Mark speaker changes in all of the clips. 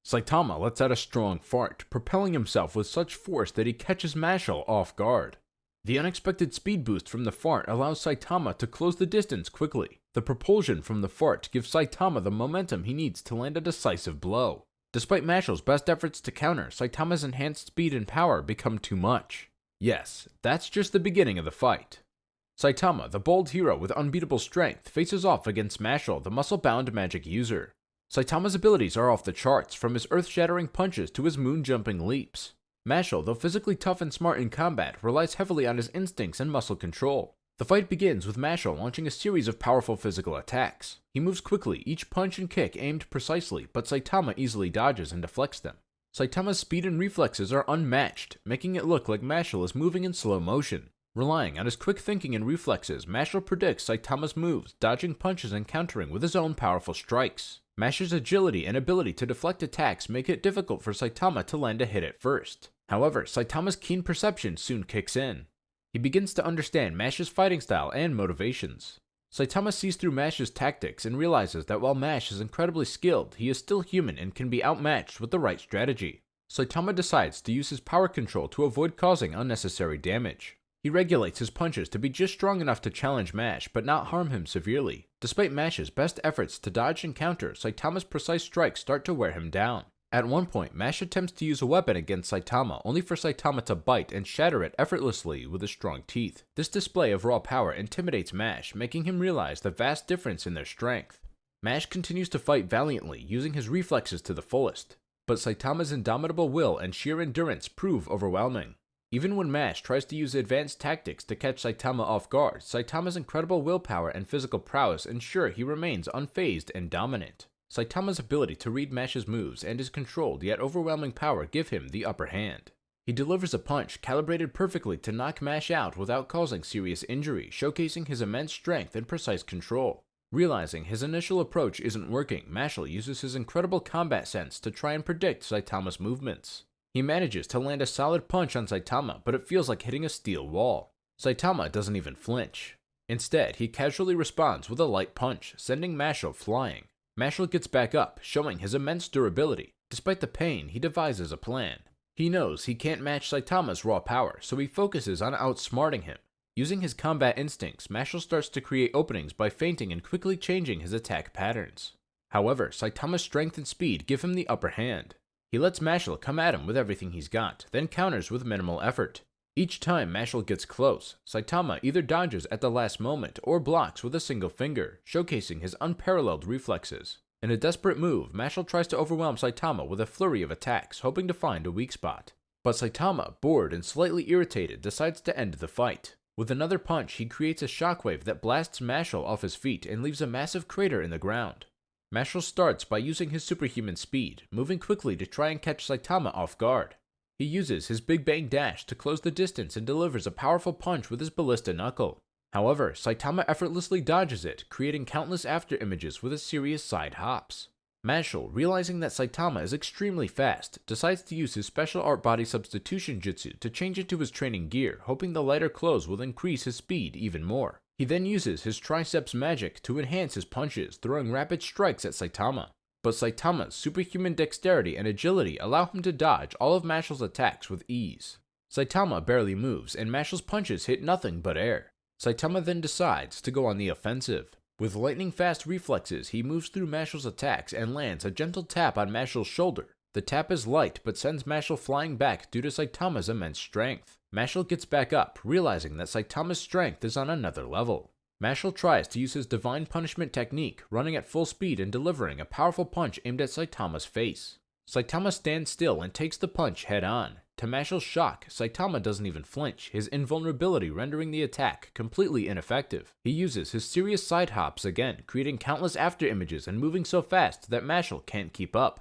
Speaker 1: Saitama lets out a strong fart, propelling himself with such force that he catches Mashle off guard. The unexpected speed boost from the fart allows Saitama to close the distance quickly. The propulsion from the fart gives Saitama the momentum he needs to land a decisive blow. Despite Mashle's best efforts to counter, Saitama's enhanced speed and power become too much. Yes, that's just the beginning of the fight. Saitama, the bold hero with unbeatable strength, faces off against Mashle, the muscle-bound magic user. Saitama's abilities are off the charts, from his earth-shattering punches to his moon-jumping leaps. Mashle, though physically tough and smart in combat, relies heavily on his instincts and muscle control. The fight begins with Mashle launching a series of powerful physical attacks. He moves quickly, each punch and kick aimed precisely, but Saitama easily dodges and deflects them. Saitama's speed and reflexes are unmatched, making it look like Mashle is moving in slow motion. Relying on his quick thinking and reflexes, Mashle predicts Saitama's moves, dodging punches and countering with his own powerful strikes. Mashle's agility and ability to deflect attacks make it difficult for Saitama to land a hit at first. However, Saitama's keen perception soon kicks in. He begins to understand Mashle's fighting style and motivations. Saitama sees through Mashle's tactics and realizes that while Mashle is incredibly skilled, he is still human and can be outmatched with the right strategy. Saitama decides to use his power control to avoid causing unnecessary damage. He regulates his punches to be just strong enough to challenge Mashle, but not harm him severely. Despite Mashle's best efforts to dodge and counter, Saitama's precise strikes start to wear him down. At one point, Mashle attempts to use a weapon against Saitama, only for Saitama to bite and shatter it effortlessly with his strong teeth. This display of raw power intimidates Mashle, making him realize the vast difference in their strength. Mashle continues to fight valiantly, using his reflexes to the fullest, but Saitama's indomitable will and sheer endurance prove overwhelming. Even when Mashle tries to use advanced tactics to catch Saitama off guard, Saitama's incredible willpower and physical prowess ensure he remains unfazed and dominant. Saitama's ability to read Mashle's moves and his controlled yet overwhelming power give him the upper hand. He delivers a punch calibrated perfectly to knock Mashle out without causing serious injury, showcasing his immense strength and precise control. Realizing his initial approach isn't working, Mashle uses his incredible combat sense to try and predict Saitama's movements. He manages to land a solid punch on Saitama, but it feels like hitting a steel wall. Saitama doesn't even flinch. Instead, he casually responds with a light punch, sending Mashle flying. Mashle gets back up, showing his immense durability. Despite the pain, he devises a plan. He knows he can't match Saitama's raw power, so he focuses on outsmarting him. Using his combat instincts, Mashle starts to create openings by feinting and quickly changing his attack patterns. However, Saitama's strength and speed give him the upper hand. He lets Mashle come at him with everything he's got, then counters with minimal effort. Each time Mashle gets close, Saitama either dodges at the last moment or blocks with a single finger, showcasing his unparalleled reflexes. In a desperate move, Mashle tries to overwhelm Saitama with a flurry of attacks, hoping to find a weak spot. But Saitama, bored and slightly irritated, decides to end the fight. With another punch, he creates a shockwave that blasts Mashle off his feet and leaves a massive crater in the ground. Mashle starts by using his superhuman speed, moving quickly to try and catch Saitama off guard. He uses his Big Bang Dash to close the distance and delivers a powerful punch with his Ballista Knuckle. However, Saitama effortlessly dodges it, creating countless after-images with his serious side hops. Mashle, realizing that Saitama is extremely fast, decides to use his special art body substitution jutsu to change it to his training gear, hoping the lighter clothes will increase his speed even more. He then uses his triceps magic to enhance his punches, throwing rapid strikes at Saitama. But Saitama's superhuman dexterity and agility allow him to dodge all of Mashle's attacks with ease. Saitama barely moves, and Mashle's punches hit nothing but air. Saitama then decides to go on the offensive. With lightning-fast reflexes, he moves through Mashle's attacks and lands a gentle tap on Mashle's shoulder. The tap is light, but sends Mashle flying back due to Saitama's immense strength. Mashle gets back up, realizing that Saitama's strength is on another level. Mashle tries to use his Divine Punishment technique, running at full speed and delivering a powerful punch aimed at Saitama's face. Saitama stands still and takes the punch head-on. To Mashle's shock, Saitama doesn't even flinch, his invulnerability rendering the attack completely ineffective. He uses his serious side hops again, creating countless after-images and moving so fast that Mashle can't keep up.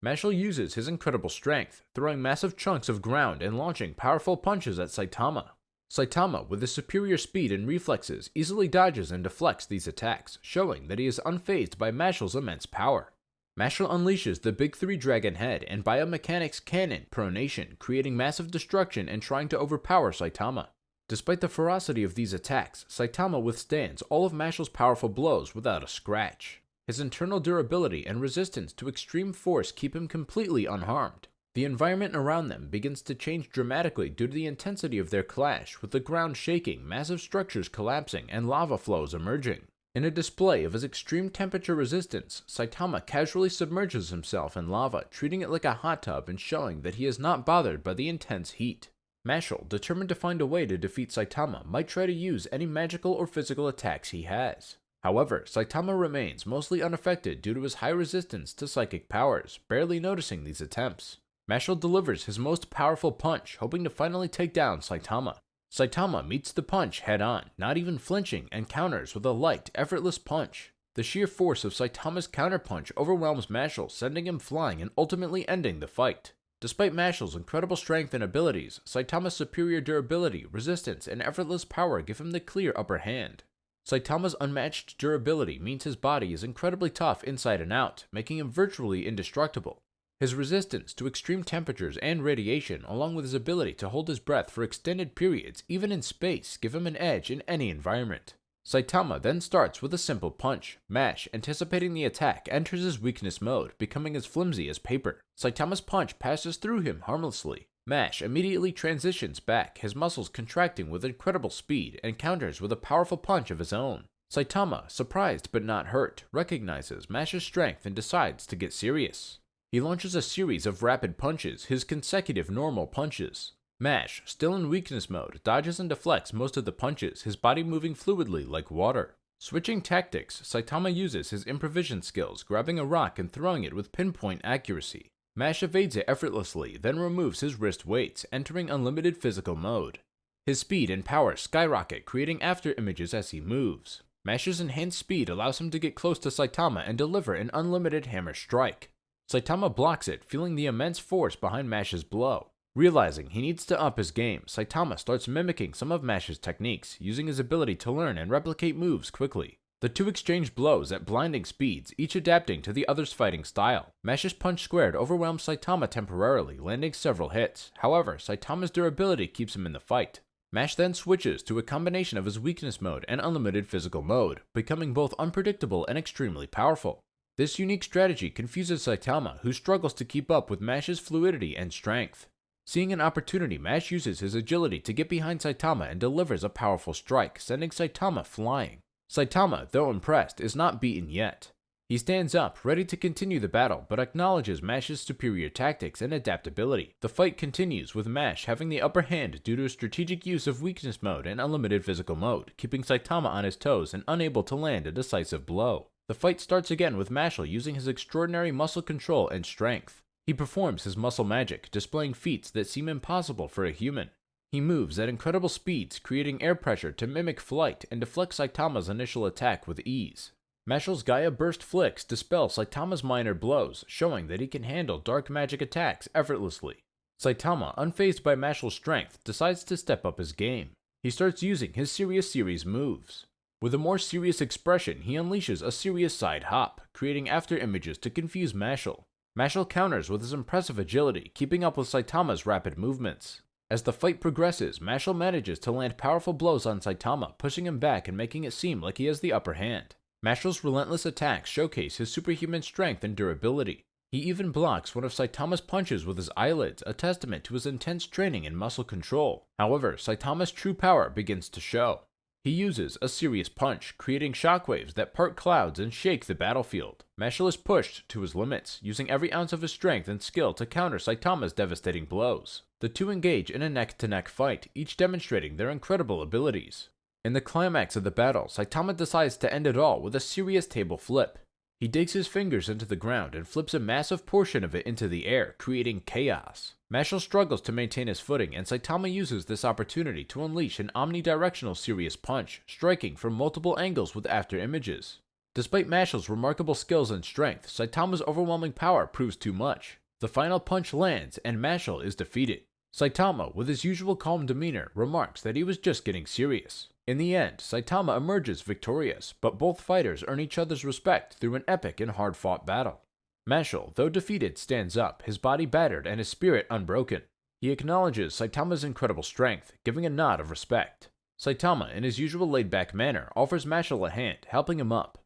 Speaker 1: Mashle uses his incredible strength, throwing massive chunks of ground and launching powerful punches at Saitama. Saitama, with his superior speed and reflexes, easily dodges and deflects these attacks, showing that he is unfazed by Mashle's immense power. Mashle unleashes the Big 3 Dragon Head and Biomechanics Cannon Pronation, creating massive destruction and trying to overpower Saitama. Despite the ferocity of these attacks, Saitama withstands all of Mashle's powerful blows without a scratch. His internal durability and resistance to extreme force keep him completely unharmed. The environment around them begins to change dramatically due to the intensity of their clash, with the ground shaking, massive structures collapsing, and lava flows emerging. In a display of his extreme temperature resistance, Saitama casually submerges himself in lava, treating it like a hot tub and showing that he is not bothered by the intense heat. Mashle, determined to find a way to defeat Saitama, might try to use any magical or physical attacks he has. However, Saitama remains mostly unaffected due to his high resistance to psychic powers, barely noticing these attempts. Mashle delivers his most powerful punch, hoping to finally take down Saitama. Saitama meets the punch head-on, not even flinching, and counters with a light, effortless punch. The sheer force of Saitama's counterpunch overwhelms Mashle, sending him flying and ultimately ending the fight. Despite Mashle's incredible strength and abilities, Saitama's superior durability, resistance, and effortless power give him the clear upper hand. Saitama's unmatched durability means his body is incredibly tough inside and out, making him virtually indestructible. His resistance to extreme temperatures and radiation, along with his ability to hold his breath for extended periods, even in space, give him an edge in any environment. Saitama then starts with a simple punch. Mash, anticipating the attack, enters his weakness mode, becoming as flimsy as paper. Saitama's punch passes through him harmlessly. Mash immediately transitions back, his muscles contracting with incredible speed, and counters with a powerful punch of his own. Saitama, surprised but not hurt, recognizes Mash's strength and decides to get serious. He launches a series of rapid punches, his consecutive normal punches. Mash, still in weakness mode, dodges and deflects most of the punches, his body moving fluidly like water. Switching tactics, Saitama uses his improvisation skills, grabbing a rock and throwing it with pinpoint accuracy. Mash evades it effortlessly, then removes his wrist weights, entering unlimited physical mode. His speed and power skyrocket, creating after images as he moves. Mash's enhanced speed allows him to get close to Saitama and deliver an unlimited hammer strike. Saitama blocks it, feeling the immense force behind Mash's blow. Realizing he needs to up his game, Saitama starts mimicking some of Mash's techniques, using his ability to learn and replicate moves quickly. The two exchange blows at blinding speeds, each adapting to the other's fighting style. Mash's punch squared overwhelms Saitama temporarily, landing several hits. However, Saitama's durability keeps him in the fight. Mash then switches to a combination of his weakness mode and unlimited physical mode, becoming both unpredictable and extremely powerful. This unique strategy confuses Saitama, who struggles to keep up with Mash's fluidity and strength. Seeing an opportunity, Mash uses his agility to get behind Saitama and delivers a powerful strike, sending Saitama flying. Saitama, though impressed, is not beaten yet. He stands up, ready to continue the battle, but acknowledges Mash's superior tactics and adaptability. The fight continues, with Mash having the upper hand due to a strategic use of weakness mode and unlimited physical mode, keeping Saitama on his toes and unable to land a decisive blow. The fight starts again with Mashle using his extraordinary muscle control and strength. He performs his muscle magic, displaying feats that seem impossible for a human. He moves at incredible speeds, creating air pressure to mimic flight and deflect Saitama's initial attack with ease. Mashle's Gaia Burst flicks dispel Saitama's minor blows, showing that he can handle dark magic attacks effortlessly. Saitama, unfazed by Mashle's strength, decides to step up his game. He starts using his Serious Series moves. With a more serious expression, he unleashes a serious side hop, creating after images to confuse Mashle. Mashle counters with his impressive agility, keeping up with Saitama's rapid movements. As the fight progresses, Mashle manages to land powerful blows on Saitama, pushing him back and making it seem like he has the upper hand. Mashle's relentless attacks showcase his superhuman strength and durability. He even blocks one of Saitama's punches with his eyelids, a testament to his intense training and muscle control. However, Saitama's true power begins to show. He uses a serious punch, creating shockwaves that part clouds and shake the battlefield. Mashle is pushed to his limits, using every ounce of his strength and skill to counter Saitama's devastating blows. The two engage in a neck-to-neck fight, each demonstrating their incredible abilities. In the climax of the battle, Saitama decides to end it all with a serious table flip. He digs his fingers into the ground and flips a massive portion of it into the air, creating chaos. Mashle struggles to maintain his footing, and Saitama uses this opportunity to unleash an omnidirectional serious punch, striking from multiple angles with after images. Despite Mashle's remarkable skills and strength, Saitama's overwhelming power proves too much. The final punch lands, and Mashle is defeated. Saitama, with his usual calm demeanor, remarks that he was just getting serious. In the end, Saitama emerges victorious, but both fighters earn each other's respect through an epic and hard-fought battle. Mashle, though defeated, stands up, his body battered and his spirit unbroken. He acknowledges Saitama's incredible strength, giving a nod of respect. Saitama, in his usual laid-back manner, offers Mashle a hand, helping him up.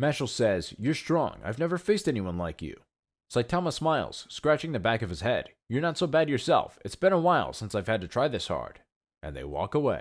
Speaker 1: Mashle says, "You're strong. I've never faced anyone like you." Saitama smiles, scratching the back of his head. "You're not so bad yourself. It's been a while since I've had to try this hard." And they walk away.